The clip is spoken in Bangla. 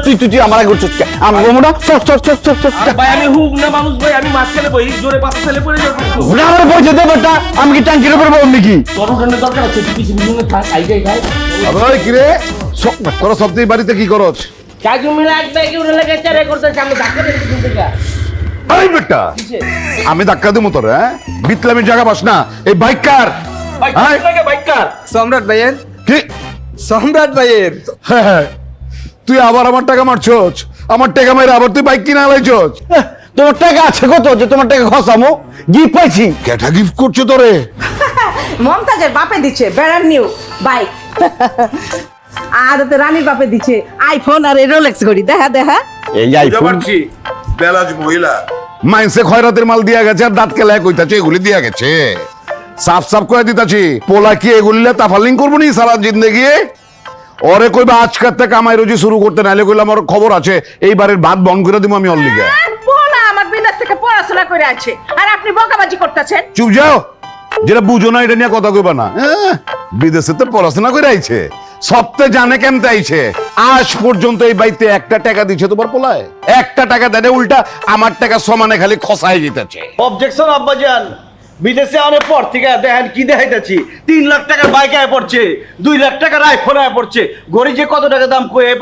তুই আমার আগে উঠছিস আমি গোমরা ভাই আমি হুক না মানুষ ভাই, আমি মাছ খেলে বই জোরে পাতা ফেলে পড়ে যাবো। আমার পয়সা দেবো আমি কি ট্যাঙ্কির উপর বলবো নাকি তোর ওখানে দরকার আছে কিছু বুঝুন থাক আইগাই খাই। আরে কি রে তোরা সপ্তাহে বাড়িতে কি করছ? কাজু মিলা এক ব্যাগে উড়ে লেগে চারে করতেছে, আমি ধাক্কা দিয়ে দিচ্ছি থেকে। আরে বেটা আমি ধাক্কা দেবো তোর, হ্যাঁ বিতলামির জায়গা বাস না। এই বাইক কার? ভাই লাগে বাইক কার? সম্রাট ভাইয়ের। কি? সম্রাট ভাইয়ের। হ্যাঁ তুই আবার আমার টাকা মারছস, আমার টাকা মেরে আবার তুই বাইক কিনে আলাইছস। তোমার টাকা আছে কত যে তোমার টাকা খসামো গিফট পাইছি ক্যাটা গিফট করছো তোরে? মমতাজের বাপে দিচ্ছে ব্র্যান্ড নিউ বাইক, আর তো রানীর বাপে দিচ্ছে আইফোন আর রোলেক্স ঘড়ি। দেখা দেখা এই আইফোন বেলাজ মহিলা মাইন্সে খয়রাতের মাল দিয়া গেছে আর দাঁত কেলায় কইতাছে এগুলি দিয়া গেছে। সাফ সাফ করে দিতাছি পোলা কি এগুলিলে তাফালিং করবো নি সারা জিন্দগি? ওরে কইবা আজকার থেকে কামাই রুজি শুরু করতে, নাইলে কইলাম আমার খবর আছে এইবারের ভাত বন্ধ করে দিব আমি ওর লিগে। পোলা আমার বিদেশ থেকে পড়াশোনা করে আছে আর আপনি বকাবাজি করতেছেন। চুপ যাও, যেটা বুঝো না এটা নিয়ে কথা কইবা না। বিদেশে তো পড়াশোনা করে আইছে, সপ্তাহে জানে কেমতে আইছে। আজ পর্যন্ত এই বাড়িতে একটা টাকা দিচ্ছে তোমার পোলায়? একটা টাকা দেয় উল্টা আমার টাকা সমানে খালি খসাই দিতেছে। অবজেকশন আব্বাজান, বিদেশে অনেক পর থেকে দেখেন কি দেখাইতেছি, 3 লাখ টাকার বাইক আয় পড়ছে, 2 লাখ টাকার আইফোন আয় পড়ছে, ঘড়ি যে কত টাকা দাম কয়ে